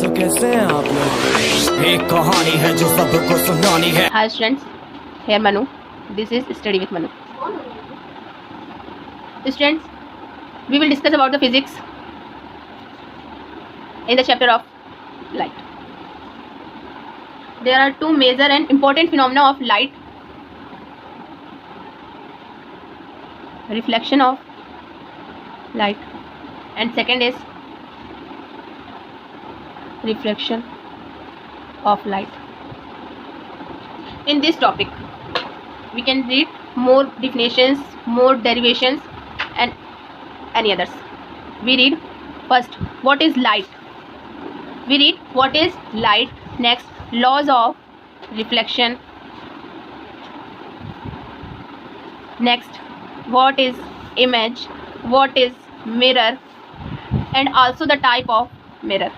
तो कैसे हैं आप लोग? एक कहानी है जो सबको सुनानी है। Hi students, here Manu. This is Study with Manu. Students, we will discuss about the physics in the chapter of light. There are two major and important phenomena of light: reflection of light, and second is refraction of light. In this topic, we can read more definitions, more derivations, and any others. We read first what is light. We read what is light. Next, laws of reflection. Next, what is image, what is mirror, and also the type of mirror.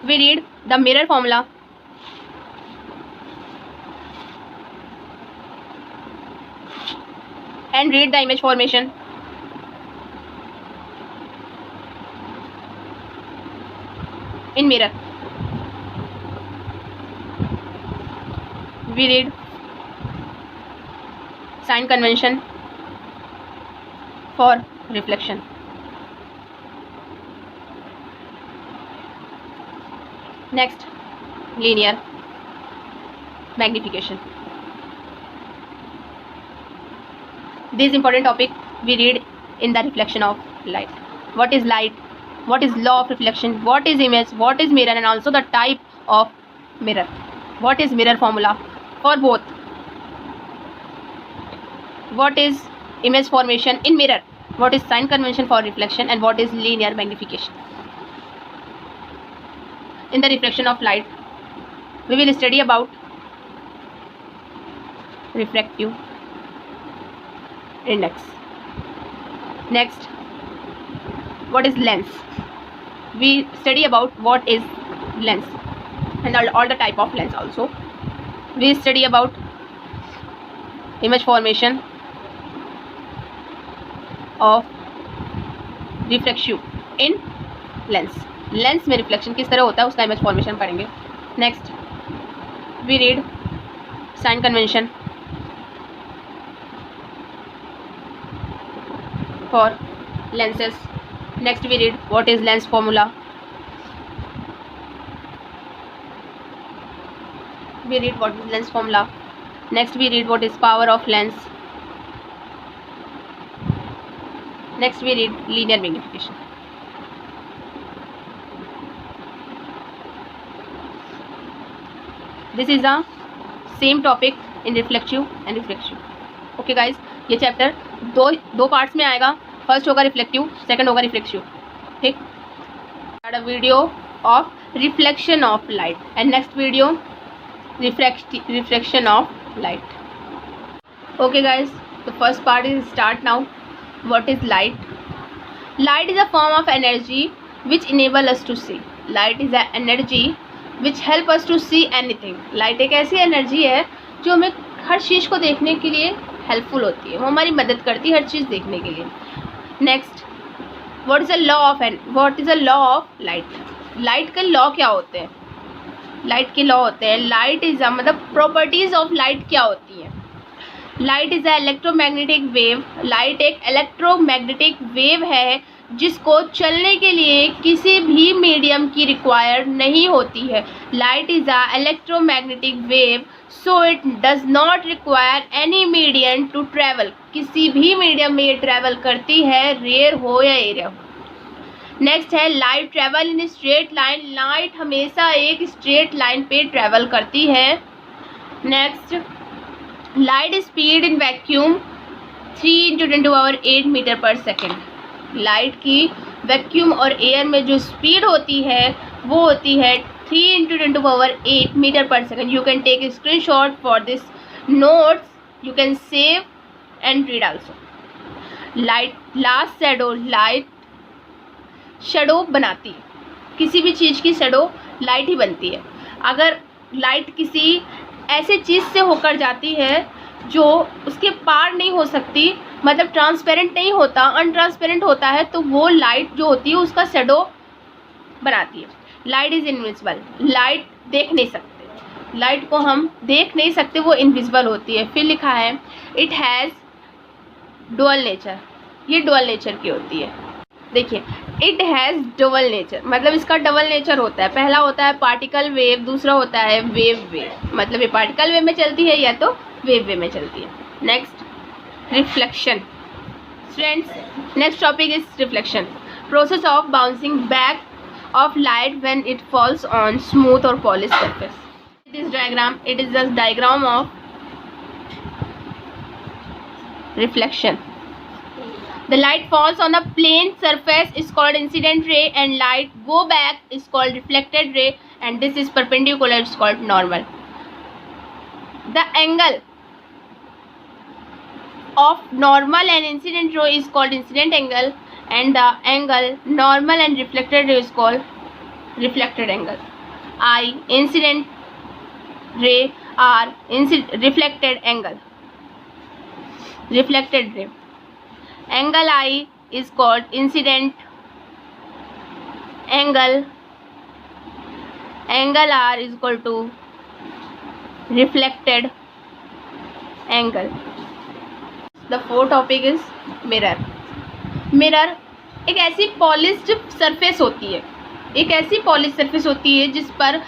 We read the mirror formula. And read the image formation. In mirror, we read sign convention for reflection. Next, linear magnification. This important topic we read in the reflection of light. What is light? What is law of reflection? What is image? What is mirror? And also the type of mirror. What is mirror formula for both? What is image formation in mirror? What is sign convention for reflection? And what is linear magnification? In the reflection of light, we will study about refractive index. Next, what is lens? We study about what is lens and all the type of lens also. We study about image formation of refractive in lens. Lens में reflection किस तरह होता है उसका image formation पढ़ेंगे. Next, we read sign convention for lenses. Next, we read what is lens formula. We read what is lens formula. Next, we read what is power of lens. Next, we read linear magnification. This is a same topic in reflective and refraction. Okay guys, ये chapter दो parts में आएगा. First होगा reflective, second होगा reflexive. ठीक. A video of reflection of light and next video refraction of light. Okay guys, the first part is start now. What is light? Light is a form of energy which enable us to see. Light is an energy which help us to see anything. Light एक ऐसी energy है जो हमें हर चीज़ को देखने के लिए helpful होती है. वो हमारी मदद करती है हर चीज़ देखने के लिए. Next, what is a law of light? Light के लॉ क्या होते हैं? लाइट के लॉ होते हैं, लाइट इज़ मतलब प्रॉपर्टीज़ ऑफ लाइट क्या होती हैं? Light is a electromagnetic wave. Light एक इलेक्ट्रोमैग्नेटिक वेव है जिसको चलने के लिए किसी भी मीडियम की रिक्वायर नहीं होती है. Light is a electromagnetic wave so it does not require any medium to travel. किसी भी मीडियम में ये ट्रैवल करती है, रेयर हो या एरिया हो. नेक्स्ट है light travel in straight line. Light हमेशा एक स्ट्रेट लाइन पे ट्रैवल करती है. Next, light speed in vacuum 3 × 10⁸ metre per second. Light की वैक्यूम और एयर में जो स्पीड होती है वो होती है 3 × 10⁸ metre per second. You can take screenshot for this notes. You can save and read also. Light last shadow. Light shadow बनाती है. किसी भी चीज़ की शैडो लाइट ही बनती है. अगर लाइट किसी ऐसे चीज़ से होकर जाती है जो उसके पार नहीं हो सकती, मतलब ट्रांसपेरेंट नहीं होता, अनट्रांसपेरेंट होता है, तो वो लाइट जो होती है उसका शेडो बनाती है। लाइट इज इनविजिबल, लाइट देख नहीं सकते, लाइट को हम देख नहीं सकते, वो इनविजिबल होती है। फिर लिखा है इट हैज़ डुअल नेचर, ये डुअल नेचर की होती है। देखिए इट हैज़ डबल नेचर, मतलब इसका डबल नेचर होता है। पहला होता है पार्टिकल वेव, दूसरा होता है वेव वे, मतलब ये पार्टिकल वे में चलती है या तो वेव वे में चलती है। Next reflection. Friends, next topic is reflection, process of bouncing back of light when it falls on smooth और polish surface. This diagram, it is just diagram of reflection. The light falls on a plane surface is called incident ray, and light go back is called reflected ray, and this is perpendicular, is called normal. The angle of normal and incident ray is called incident angle, and the angle normal and reflected ray is called reflected angle. I incident ray are reflected angle. Reflected ray. Angle I is called incident angle. Angle R is equal to reflected angle. The fourth topic is mirror. Mirror एक ऐसी polished surface होती है, एक ऐसी polish surface होती है जिस पर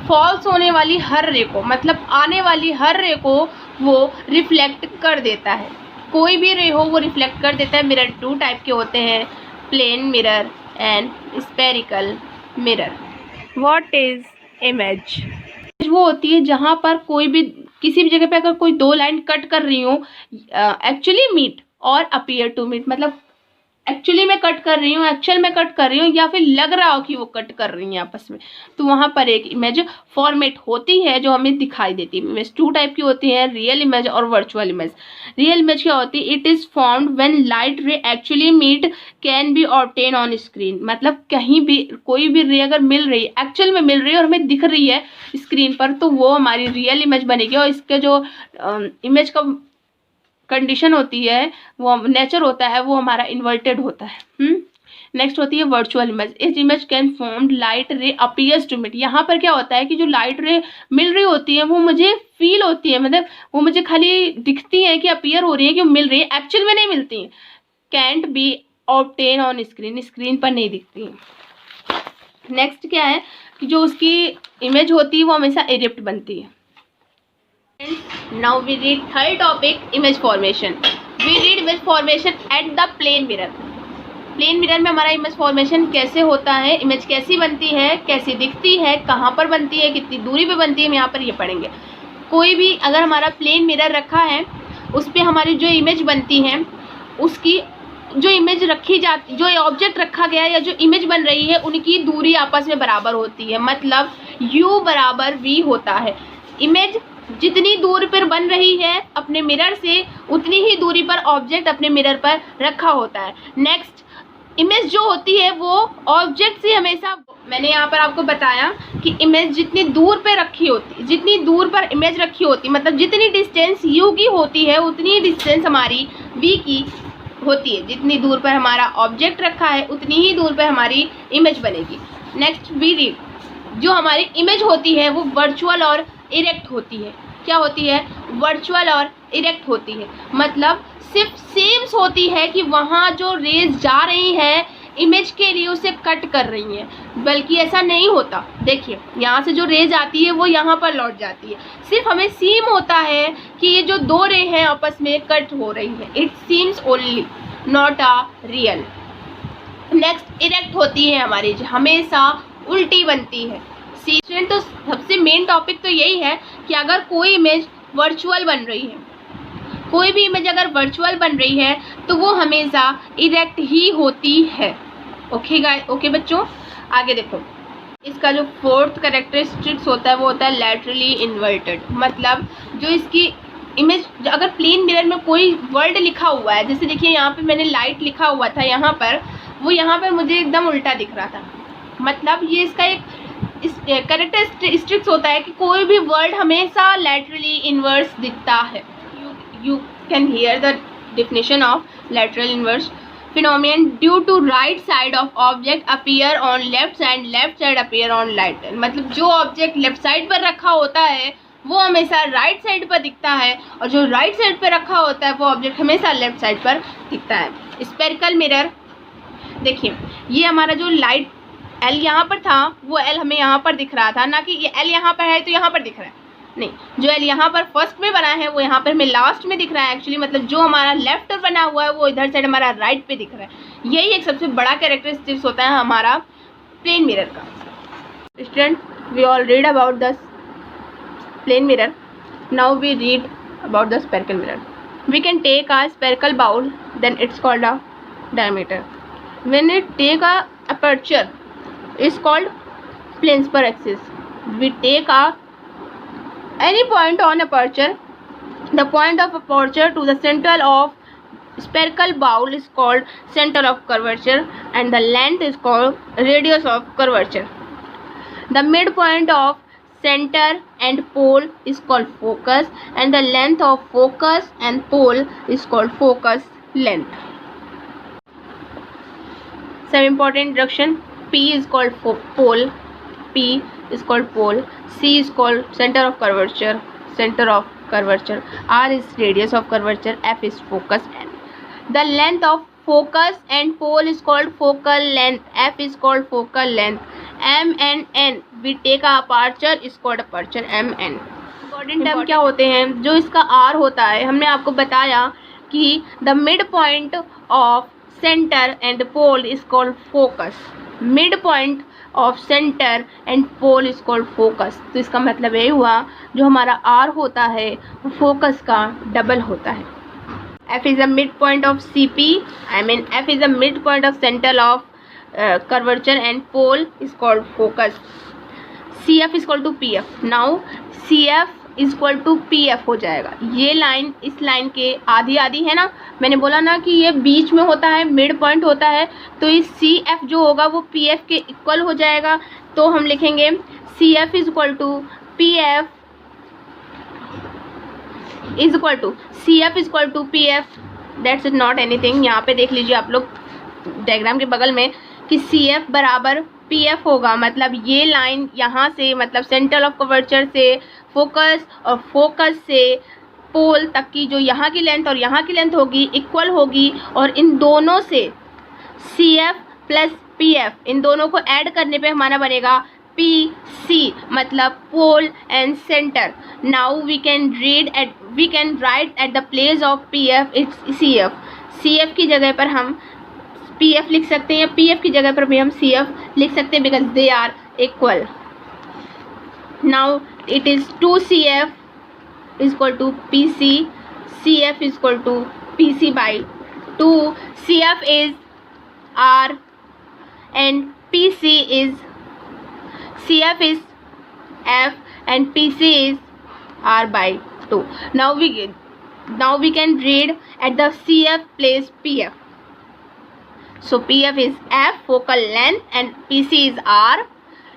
फॉल्स होने वाली हर रे को, मतलब आने वाली हर रे को वो रिफ्लेक्ट कर देता है। कोई भी रे हो वो रिफ्लेक्ट कर देता है। मिरर टू टाइप के होते हैं, plane mirror and spherical mirror. What is image? वो होती है जहाँ पर कोई भी किसी भी जगह पे अगर कोई दो लाइन कट कर रही हो, एक्चुअली मीट और अपीयर टू मीट, मतलब एक्चुअली मैं कट कर रही हूँ, एक्चुअल में कट कर रही हूँ, या फिर लग रहा हो कि वो कट कर रही हैं आपस में, तो वहाँ पर एक इमेज फॉर्मेट होती है जो हमें दिखाई देती है। इमेज टू टाइप की होती है, रियल इमेज और वर्चुअल इमेज। रियल इमेज क्या होती है? It is formed when light ray actually meet can be obtain on screen, मतलब कहीं भी कोई भी रे अगर मिल रही है, एक्चुअल में मिल रही है और हमें दिख रही है स्क्रीन पर, तो वो हमारी रियल इमेज बनेगी। और इसके जो इमेज का कंडीशन होती है, वो नेचर होता है, वो हमारा इन्वर्टेड होता है। नेक्स्ट होती है वर्चुअल इमेज। इस image can formed light ray appears to meet. यहाँ पर क्या होता है कि जो लाइट रे मिल रही होती है वो मुझे फील होती है, मतलब वो मुझे खाली दिखती है कि अपीयर हो रही है, कि मिल रही है, एक्चुअल में नहीं मिलती हैं। Cantt B obtain on screen, screen पर नहीं दिखती हैं। नेक्स्ट क्या है कि जो उसकी इमेज होती है वो हमेशा इरिप्ट बनती है। Now we read third topic, image formation. We read image formation at the plane mirror. Plane mirror में हमारा इमेज फॉर्मेशन कैसे होता है, इमेज कैसी बनती है, कैसी दिखती है, कहाँ पर बनती है, कितनी दूरी पे बनती है, हम यहाँ पर ये पढ़ेंगे। कोई भी अगर हमारा प्लेन मिरर रखा है, उस पर हमारी जो इमेज बनती है, उसकी जो इमेज रखी जाती, जो ऑब्जेक्ट रखा गया है या जो इमेज बन रही है, उनकी दूरी आपस में बराबर होती है, मतलब u बराबर v होता है। इमेज जितनी दूर पर बन रही है अपने मिरर से, उतनी ही दूरी पर ऑब्जेक्ट अपने मिरर पर रखा होता है। नेक्स्ट, इमेज जो होती है वो ऑब्जेक्ट से हमेशा, मैंने यहाँ पर आपको बताया कि इमेज जितनी दूर पे रखी होती, जितनी दूर पर इमेज रखी होती, मतलब जितनी डिस्टेंस u की होती है उतनी डिस्टेंस हमारी v की होती है। जितनी दूर पर हमारा ऑब्जेक्ट रखा है उतनी ही दूर पर हमारी इमेज बनेगी। नेक्स्ट वी रीड, जो हमारी इमेज होती है वो वर्चुअल और इरेक्ट होती है। क्या होती है? वर्चुअल और इरेक्ट होती है, मतलब सिर्फ सेम्स होती है कि वहाँ जो रेज जा रही है इमेज के लिए उसे कट कर रही हैं, बल्कि ऐसा नहीं होता। देखिए यहाँ से जो रेज आती है वो यहाँ पर लौट जाती है, सिर्फ हमें सीम होता है कि ये जो दो रे हैं आपस में कट हो रही है। It seems only, not a real. Next erect होती है हमारी, हमेशा उल्टी बनती है। स्टूडेंट, तो सबसे मेन टॉपिक तो यही है कि अगर कोई इमेज वर्चुअल बन रही है, कोई भी इमेज अगर वर्चुअल बन रही है तो वो हमेशा इरेक्ट ही होती है। ओके गाइस, ओके बच्चों, आगे देखो। इसका जो फोर्थ कैरेक्टरिस्टिक्स होता है वो होता है लैटरली इन्वर्टेड, मतलब जो इसकी इमेज अगर प्लेन मिरर में कोई वर्ड लिखा हुआ है, जैसे देखिए यहाँ पे मैंने लाइट लिखा हुआ था यहाँ पर, वो यहाँ पर मुझे एकदम उल्टा दिख रहा था, मतलब ये इसका एक कैरेक्टरिस्टिक्स होता है कि कोई भी वर्ड हमेशा लैटरली इन्वर्स दिखता है। you can hear the definition of lateral inverse phenomenon due to right side of object appear on left side, left side appear on right. मतलब जो ऑब्जेक्ट लेफ्ट साइड पर रखा होता है वो हमेशा राइट साइड पर दिखता है, और जो राइट साइड पर रखा होता है वो ऑब्जेक्ट हमेशा लेफ्ट साइड पर दिखता है। स्पेरिकल मिरर, देखिए ये हमारा जो लाइट एल यहाँ पर था वो एल हमें यहाँ पर दिख रहा था, ना कि ये एल यहाँ पर है तो यहाँ पर दिख रहा है, नहीं, जो एल यहाँ पर फर्स्ट में बना है वो यहाँ पर हमें लास्ट में दिख रहा है एक्चुअली। मतलब जो हमारा लेफ्ट बना हुआ है वो इधर साइड हमारा राइट पे दिख रहा है। यही एक सबसे बड़ा कैरेक्टरिस्टिक्स होता है हमारा प्लेन मिरर का। Student, we all read about the plane mirror, now we read about the spherical mirror. We can take a spherical bowl, then it's called a diameter. When it take a aperture, is called principal axis. We take any point on aperture, the point of aperture to the center of spherical bowl is called center of curvature, and the length is called radius of curvature. The midpoint of center and pole is called focus, and the length of focus and pole is called focus length. Some important introduction. P is called pole, P is called pole, C is called center of curvature, center of curvature, R is radius of curvature, F is focus end. The length of focus and pole is called focal length, F is called focal length. M and N, we take a aperture is called aperture, M N. Important term क्या होते हैं? जो इसका R होता है, हमने आपको बताया कि the midpoint of center and pole is called focus. Midpoint of center and pole is called focus. तो इसका मतलब ये हुआ जो हमारा R होता है वो फोकस का डबल होता है. F is the midpoint of CP. I mean F is the midpoint of center of curvature, and pole is called focus. CF is equal to PF. Now CF is equal to P F हो जाएगा. ये line इस line के आधी आधी है ना, मैंने बोला ना कि ये बीच में होता है, मिड पॉइंट होता है, तो इस सी एफ जो होगा वो पी एफ के इक्वल हो जाएगा. तो हम लिखेंगे C F is equal to P F is equal to C F is equal to P F. That's is not anything. यहाँ पे देख लीजिए आप लोग डायग्राम के बगल में कि सी एफ बराबर पी एफ होगा. मतलब ये लाइन यहाँ से, मतलब सेंटर ऑफ कर्वेचर से फोकस और फोकस से पोल तक की जो यहाँ की लेंथ और यहाँ की लेंथ होगी इक्वल होगी, और इन दोनों से C F plus P F इन दोनों को ऐड करने पे हमारा बनेगा पी सी, मतलब pole and centre. Now we can write at the place of P F it's C F. C F की जगह पर हम पी एफ लिख सकते हैं, पी एफ की जगह पर भी हम सी एफ लिख सकते हैं, because they are equal. Now it is 2CF is equal to PC, CF is equal to PC by 2. CF is R and PC is CF is F and PC is R by 2. Now we can read at the CF place PF. So PF is F focal length and PC is R,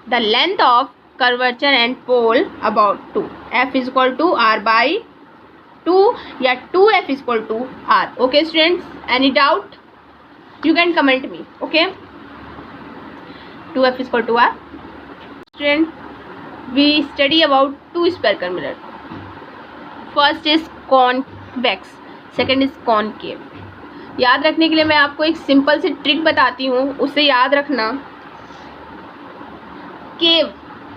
the length of curvature and pole about 2. F is equal to R by 2 या 2F is equal to R. Okay students, any doubt you can comment me. Okay, 2F is equal to R. Student, we study about two spherical mirror. First is convex, second is concave. याद रखने के लिए मैं आपको एक simple सी trick बताती हूँ, उसे याद रखना.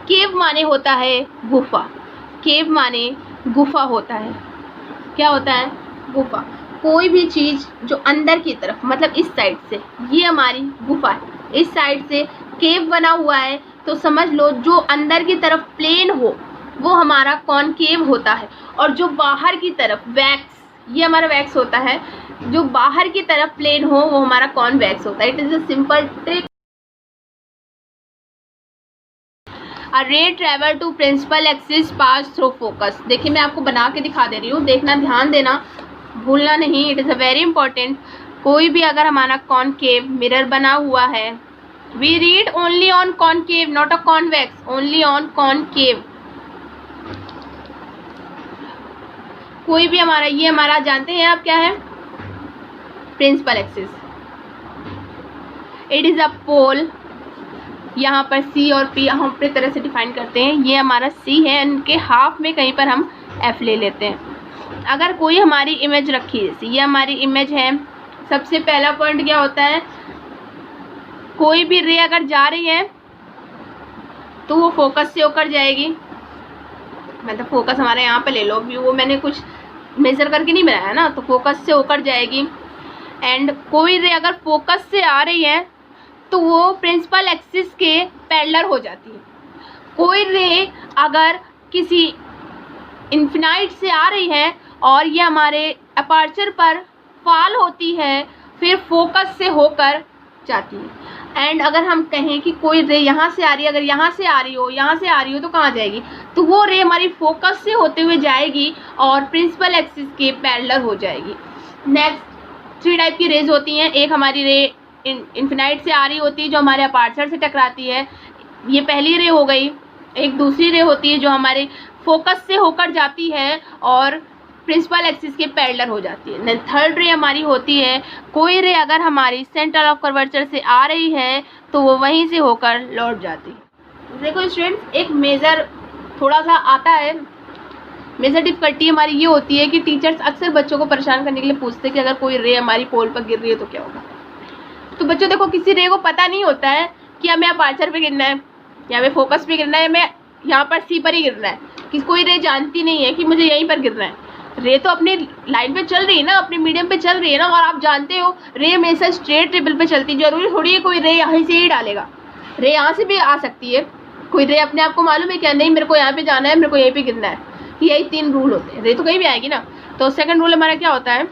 केव माने होता है गुफा, केव माने गुफा होता है. क्या होता है? गुफा. कोई भी चीज़ जो अंदर की तरफ, मतलब इस साइड से, ये हमारी गुफा है, इस साइड से केव बना हुआ है, तो समझ लो जो अंदर की तरफ प्लेन हो वो हमारा कॉनकेव होता है, और जो बाहर की तरफ वैक्स, ये हमारा वैक्स होता है, जो बाहर की तरफ प्लेन हो वो हमारा कॉन्वेक्स होता है. It is a simple trick. A ray travel to principal axis pass through focus. देखिए मैं आपको बना के दिखा दे रही हूँ, देखना, ध्यान देना, भूलना नहीं. It is a very important. कोई भी अगर हमारा कॉनकेव मिरर बना हुआ है, we read only on concave, not a convex, only on concave. कोई भी हमारा, ये हमारा जानते हैं आप क्या है, principal axis. It is a pole. यहाँ पर सी और पी हम अपनी तरह से डिफाइन करते हैं। ये हमारा सी है, इनके हाफ में कहीं पर हम एफ ले लेते हैं। अगर कोई हमारी इमेज रखी है, ये हमारी इमेज है, सबसे पहला पॉइंट क्या होता है, कोई भी रे अगर जा रही है तो वो फोकस से होकर जाएगी। मतलब फोकस हमारे यहाँ पे ले लो, अभी वो मैंने कुछ मेजर करके नहीं बनाया ना, तो फोकस से होकर जाएगी। एंड कोई रे अगर फोकस से आ रही है तो वो प्रिंसिपल एक्सिस के पैरेलल हो जाती है। कोई रे अगर किसी इन्फिनाइट से आ रही है और ये हमारे अपर्चर पर फॉल होती है, फिर फोकस से होकर जाती है। एंड अगर हम कहें कि कोई रे यहाँ से आ रही है, अगर यहाँ से आ रही हो, यहाँ से आ रही हो, तो कहाँ जाएगी, तो वो रे हमारी फोकस से होते हुए जाएगी और प्रिंसिपल एक्सिस के पैरेलल हो जाएगी। नेक्स्ट 3 टाइप की रेज होती हैं। एक हमारी रे इन्फिनाइट से आ रही होती है जो हमारे अपर्चर से टकराती है, ये पहली रे हो गई। एक दूसरी रे होती है जो हमारे फोकस से होकर जाती है और प्रिंसिपल एक्सिस के पैरेलल हो जाती है। थर्ड रे हमारी होती है, कोई रे अगर हमारी सेंटर ऑफ कर्वेचर से आ रही है तो वो वहीं से होकर लौट जाती है। देखो स्टूडेंट्स, एक मेजर थोड़ा सा आता है, मेजर डिफिकल्टी हमारी ये होती है कि टीचर्स अक्सर बच्चों को परेशान करने के लिए पूछते हैं कि अगर कोई रे हमारी पोल पर गिर रही है तो क्या होगा। तो बच्चों देखो, किसी रे को पता नहीं होता है कि हमें अपर्चर पे गिरना है या हमें फोकस पे गिरना है, हमें यहाँ पर सी पर ही गिरना है। कि कोई रे जानती नहीं है कि मुझे यहीं पर गिरना है। रे तो अपनी लाइन पे चल रही है ना, अपने मीडियम पे चल रही है ना, और आप जानते हो रे हमेशा स्ट्रेट टेबल पे चलती है। जरूरी थोड़ी है कोई रे यहाँ से ही डालेगा, रे यहाँ से भी आ सकती है। कोई रे अपने आप को मालूम है क्या, नहीं मेरे को यहाँ पे जाना है, मेरे को यहीं पे गिरना है। यही 3 रूल होते हैं, रे तो कहीं भी आएगी ना। तो सेकंड रूल हमारा क्या होता है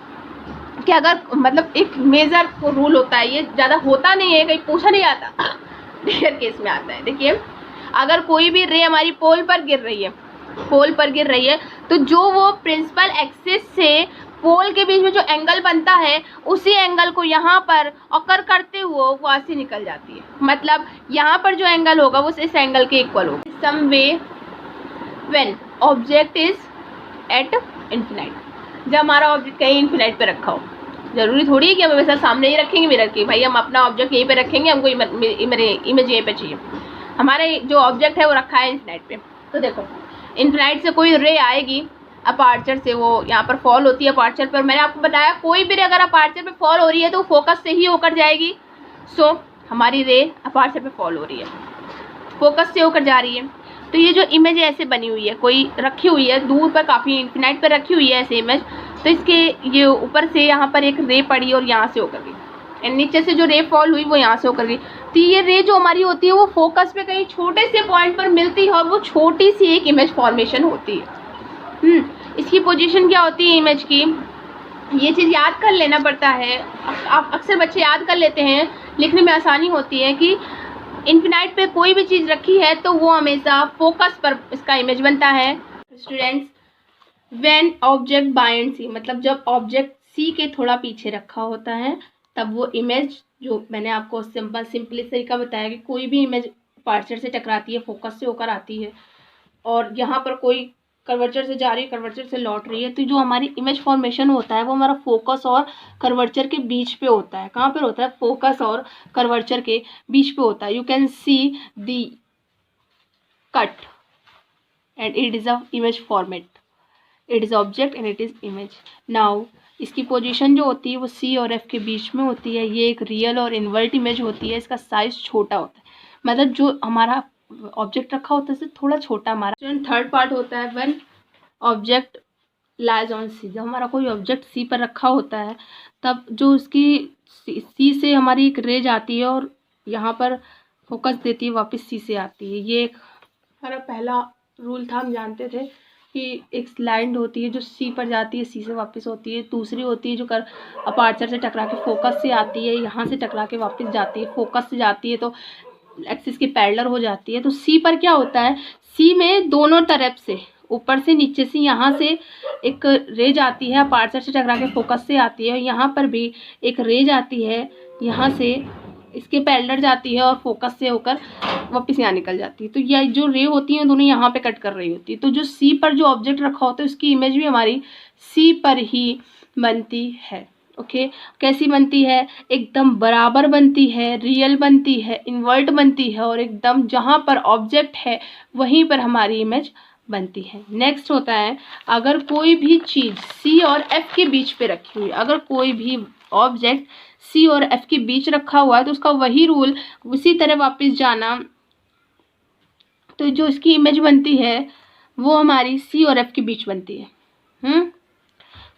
कि अगर मतलब एक मेजर रूल होता है, ये ज़्यादा होता नहीं है, कहीं पूछा नहीं आता, रेयर केस में आता है। देखिए, अगर कोई भी रे हमारी पोल पर गिर रही है, पोल पर गिर रही है, तो जो वो प्रिंसिपल एक्सिस से पोल के बीच में जो एंगल बनता है, उसी एंगल को यहाँ पर ऑकर करते हुए वहाँ से निकल जाती है। मतलब यहाँ पर जो एंगल होगा वो इस एंगल के इक्वल होगा। Some way when object is at infinite, जब हमारा ऑब्जेक्ट कहीं इन्फिनाइट पे रखा हो। जरूरी थोड़ी है कि हम हमेशा सामने ही रखेंगे मिरर के, भाई हम अपना ऑब्जेक्ट यहीं पे रखेंगे, हमको इमेज यहीं पे चाहिए। हमारे जो ऑब्जेक्ट है वो रखा है इन्फिनाइट पे। तो देखो, इन्फिनाइट से कोई रे आएगी अपर्चर से, वो यहाँ पर फॉल होती है अपर्चर पर। मैंने आपको बताया कोई भी रे अगर अपर्चर पे फॉल हो रही है तो फोकस से ही होकर जाएगी। सो हमारी रे अपर्चर पे फॉल हो रही है, फोकस से होकर जा रही है। तो ये जो इमेज ऐसे बनी हुई है, कोई रखी हुई है दूर पर, काफ़ी इन्फिनाइट पर रखी हुई है ऐसे इमेज, तो इसके ये ऊपर से यहाँ पर एक रे पड़ी और यहाँ से होकर गई, एंड नीचे से जो रे फॉल हुई वो यहाँ से होकर गई। तो ये रे जो हमारी होती है वो फोकस पे कहीं छोटे से पॉइंट पर मिलती है और वो छोटी सी एक इमेज फॉर्मेशन होती है। इसकी पोजीशन क्या होती है इमेज की, ये चीज़ याद कर लेना पड़ता है। अक्सर बच्चे याद कर लेते हैं, लिखने में आसानी होती है कि इन्फिनाइट पे कोई भी चीज़ रखी है तो वो हमेशा फोकस पर इसका इमेज बनता है। स्टूडेंट्स, व्हेन ऑब्जेक्ट बाइंड सी, मतलब जब ऑब्जेक्ट सी के थोड़ा पीछे रखा होता है तब वो इमेज, जो मैंने आपको सिंपली तरीका बताया कि कोई भी इमेज अपर्चर से टकराती है, फोकस से होकर आती है, और यहाँ पर कोई कर्वेचर से जा रही है, कर्वेचर से लौट रही है, तो जो हमारी इमेज फॉर्मेशन होता है वो हमारा फोकस और कर्वेचर के बीच पे होता है। कहाँ पर होता है, फोकस और कर्वेचर के बीच पे होता है। You can see the cut and it is a image format, it is object and it is image. Now इसकी पोजीशन जो होती है वो सी और एफ के बीच में होती है। ये एक रियल और इन्वर्ट इमेज होती है, इसका साइज़ छोटा होता है, मतलब जो हमारा ऑब्जेक्ट रखा होता है उससे थोड़ा छोटा हमारा। थर्ड पार्ट होता है व्हेन ऑब्जेक्ट लाइज ऑन सी, जब हमारा कोई ऑब्जेक्ट सी पर रखा होता है तब जो उसकी सी से हमारी एक रे जाती है और यहाँ पर फोकस देती है, वापस सी से आती है। ये एक हमारा पहला रूल था, हम जानते थे कि एक लाइन होती है जो सी पर जाती है, सी से वापस होती है। दूसरी होती है जो अपर्चर से टकरा के फोकस से आती है, यहाँ से टकरा के वापस जाती है, फोकस से जाती है तो एक्सिस के पैरेलल हो जाती है। तो सी पर क्या होता है, सी में दोनों तरफ से, ऊपर से नीचे से, यहाँ से एक रे जाती है, अपर्चर से टकरा के फोकस से आती है, यहाँ पर भी एक रे जाती है, यहाँ से इसके पैरेलल जाती है और फोकस से होकर वापस यहाँ निकल जाती है। तो यह जो रे होती है दोनों यहाँ पे कट कर रही होती है। तो जो सी पर जो ऑब्जेक्ट रखा होता है उसकी इमेज भी हमारी सी पर ही बनती है। ओके, कैसी बनती है? एकदम बराबर बनती है, रियल बनती है, इन्वर्ट बनती है, और एकदम जहाँ पर ऑब्जेक्ट है वहीं पर हमारी इमेज बनती है। नेक्स्ट होता है, अगर कोई भी चीज़ सी और एफ के बीच पे रखी हुई, अगर कोई भी ऑब्जेक्ट सी और एफ के बीच रखा हुआ है तो उसका वही रूल उसी तरह वापस जाना, तो जो इसकी इमेज बनती है वो हमारी सी और एफ के बीच बनती है।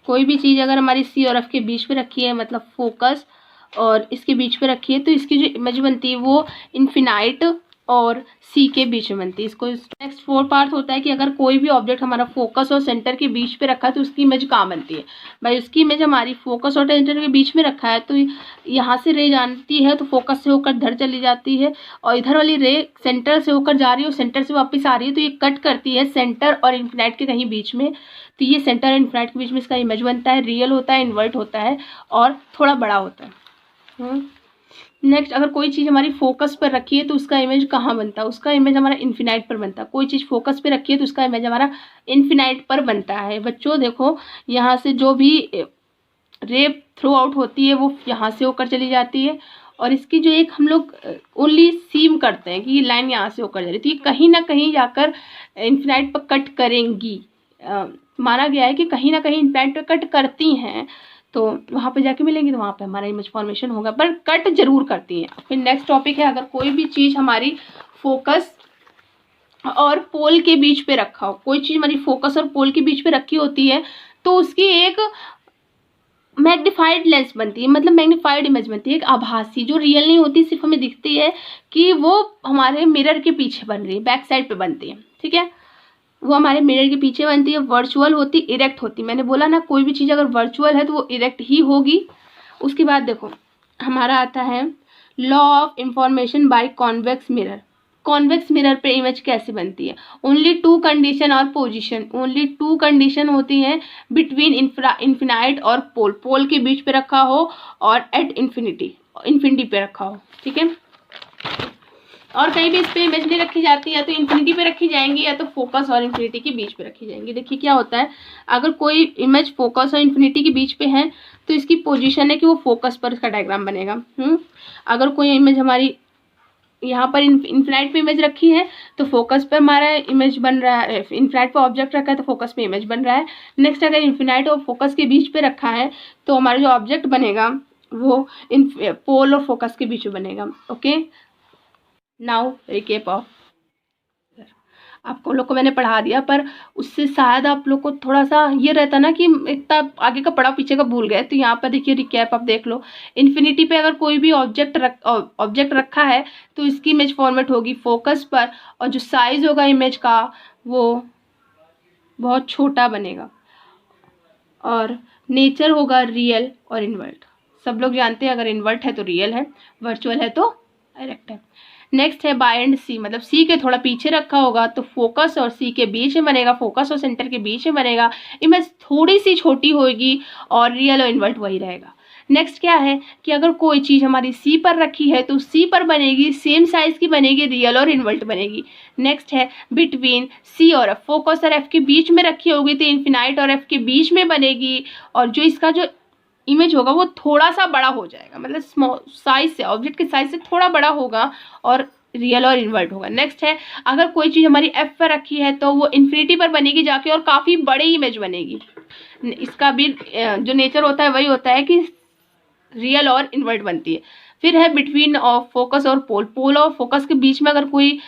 कोई भी चीज़ अगर हमारी सी और एफ के बीच पे रखी है, मतलब फोकस और इसके बीच पे रखी है, तो इसकी जो इमेज बनती है वो इन्फिनाइट और सी के बीच में बनती है। इसको नेक्स्ट 4 पार्ट होता है कि अगर कोई भी ऑब्जेक्ट हमारा फोकस और सेंटर के बीच पे रखा है तो उसकी इमेज कहाँ बनती है? भाई उसकी इमेज हमारी फोकस और सेंटर के बीच में रखा है तो यहाँ से रे जानती है तो फोकस से होकर इधर चली जाती है, और इधर वाली रे सेंटर से होकर जा रही है और सेंटर से वापस आ रही है, तो ये कट करती है सेंटर और इन्फिनाइट के कहीं बीच में। तो ये सेंटर और इन्फिनाइट के बीच में इसका इमेज बनता है, रियल होता है, इन्वर्ट होता है और थोड़ा बड़ा होता है। नेक्स्ट, अगर कोई चीज़ हमारी फोकस पर रखी है तो उसका इमेज कहाँ बनता है? उसका इमेज हमारा इन्फिनाइट पर बनता है। कोई चीज़ फोकस पे रखी है तो उसका इमेज हमारा इन्फिनाइट पर बनता है। बच्चों देखो, यहाँ से जो भी रे थ्रू आउट होती है वो यहाँ से होकर चली जाती है, और इसकी जो एक हम लोग ओनली सीम करते हैं कि ये लाइन यहाँ से होकर जा रही है, तो ये कहीं ना कहीं जाकर इन्फिनाइट पर कट करेंगी। माना गया है कि कहीं ना कहीं इन्फिनाइट पर कट करती हैं, तो वहाँ पे जाके मिलेंगी तो वहाँ पे हमारा इमेज फॉर्मेशन होगा, पर कट जरूर करती हैं। फिर नेक्स्ट टॉपिक है, अगर कोई भी चीज़ हमारी फोकस और पोल के बीच पे रखा हो, कोई चीज़ हमारी फोकस और पोल के बीच पे रखी होती है तो उसकी एक मैग्नीफाइड लेंस बनती है, मतलब मैग्नीफाइड इमेज बनती है, एक आभासी, जो रियल नहीं होती, सिर्फ हमें दिखती है कि वो हमारे मिरर के पीछे बन रही है, बैक साइड पे बनती है। ठीक है, वो हमारे मिरर के पीछे बनती है, वर्चुअल होती, इरेक्ट होती। मैंने बोला ना, कोई भी चीज़ अगर वर्चुअल है तो वो इरेक्ट ही होगी। उसके बाद देखो हमारा आता है law of information by convex mirror. Convex mirror पे इमेज कैसे बनती है? ओनली 2 कंडीशन और पोजीशन, ओनली 2 कंडीशन होती हैं बिटवीन इन्फिनाइट और पोल, पोल के बीच पे रखा हो और एट इन्फिनिटी पे रखा हो। ठीक है, और कहीं भी इस पे इमेज नहीं रखी जाती, या तो इन्फिनिटी पे रखी जाएंगी या तो फोकस और इन्फिनिटी के बीच पे रखी जाएंगी। देखिए क्या होता है, अगर कोई इमेज फोकस और इन्फिनिटी के बीच पे है तो इसकी पोजीशन है कि वो फोकस पर इसका डायग्राम बनेगा। अगर कोई इमेज हमारी यहाँ पर इन्फिनाइट पे इमेज रखी है तो फोकस पे हमारा इमेज बन रहा है, इन्फिनाइट पे ऑब्जेक्ट रखा है तो फोकस पे इमेज बन रहा है। नेक्स्ट, अगर इन्फिनाइट और फोकस के बीच पे रखा है तो हमारा जो ऑब्जेक्ट बनेगा वो पोल और फोकस के बीच में बनेगा। ओके, नाउ रिकेप ऑफ, आपको लोग को मैंने पढ़ा दिया, पर उससे शायद आप लोग को थोड़ा सा ये रहता ना कि इतना आगे का पढ़ा पीछे का भूल गए। तो यहाँ पर देखिए रिकैप आप देख लो, इन्फिनिटी पे अगर कोई भी ऑब्जेक्ट रखा है तो इसकी इमेज फॉर्मेट होगी फोकस पर, और जो साइज होगा इमेज का वो बहुत छोटा बनेगा, और नेचर होगा रियल और इन्वर्ट। सब लोग जानते हैं, अगर इन्वर्ट है तो रियल है, वर्चुअल है तो डायरेक्ट है। नेक्स्ट है बाय एंड सी, मतलब सी के थोड़ा पीछे रखा होगा तो फोकस और सी के बीच में बनेगा, फोकस और सेंटर के बीच में बनेगा, इमेज थोड़ी सी छोटी होगी और रियल और इन्वर्ट वही रहेगा। नेक्स्ट क्या है कि अगर कोई चीज़ हमारी सी पर रखी है तो सी पर बनेगी, सेम साइज की बनेगी, रियल और इन्वर्ट बनेगी। नेक्स्ट है बिटवीन सी और एफ, फोकस और एफ के बीच में रखी होगी तो इन्फिनाइट और एफ के बीच में बनेगी, और जो इसका जो इमेज होगा वो थोड़ा सा बड़ा हो जाएगा, मतलब स्मॉल साइज से, ऑब्जेक्ट के साइज से थोड़ा बड़ा होगा और रियल और इन्वर्ट होगा। नेक्स्ट है अगर कोई चीज़ हमारी एफ पर रखी है तो वो इन्फिनिटी पर बनेगी जाके और काफ़ी बड़ी इमेज बनेगी। इसका भी जो नेचर होता है वही होता है कि रियल और इन्वर्ट बनती है। फिर है बिटवीन ऑफ फोकस और पोल, पोल और फोकस के बीच में अगर कोई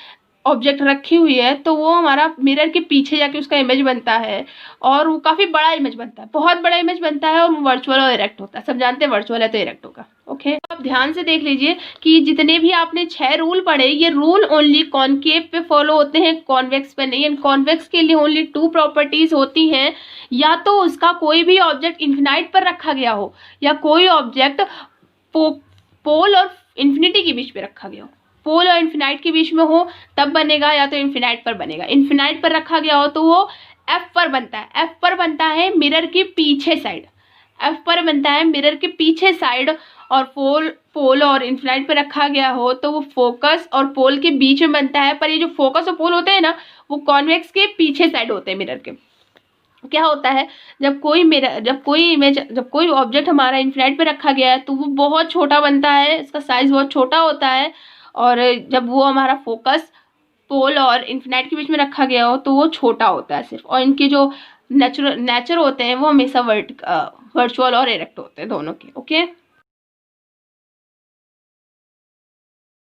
ऑब्जेक्ट रखी हुई है तो वो हमारा मिरर के पीछे जाके उसका इमेज बनता है, और वो काफ़ी बड़ा इमेज बनता है, बहुत बड़ा इमेज बनता है, और वो वर्चुअल और इरेक्ट होता है। सब जानते हैं वर्चुअल है तो इरेक्ट होगा। ओके, आप ध्यान से देख लीजिए कि जितने भी आपने 6 रूल पढ़े, ये रूल ओनली कॉनकेव पे फॉलो होते हैं, कॉन्वेक्स पे नहीं। कॉन्वेक्स के लिए ओनली 2 प्रॉपर्टीज होती हैं, या तो उसका कोई भी ऑब्जेक्ट इन्फिनाइट पर रखा गया हो, या कोई ऑब्जेक्ट पोल और इन्फिनिटी के बीच में रखा गया हो। पोल और इन्फिनाइट के बीच में हो तब बनेगा, या तो इन्फिनाइट पर बनेगा। इन्फिनाइट पर रखा गया हो तो वो एफ पर बनता है, एफ पर बनता है मिरर के पीछे साइड, एफ पर बनता है मिरर के पीछे साइड, और पोल और इन्फिनाइट पे रखा गया हो तो वो फोकस और पोल के बीच में बनता है। पर ये जो फोकस और पोल होते हैं ना, वो कॉन्वेक्स के पीछे साइड होते हैं मिरर के। क्या होता है, जब कोई ऑब्जेक्ट हमारा इन्फिनाइट पे रखा गया है तो वो बहुत छोटा बनता है, इसका साइज बहुत छोटा होता है। और जब वो हमारा फोकस पोल और इन्फिनाइट के बीच में रखा गया हो तो वो छोटा होता है सिर्फ। और इनके जो नेचर होते हैं वो हमेशा वर्चुअल और इरेक्ट होते हैं दोनों के। ओके।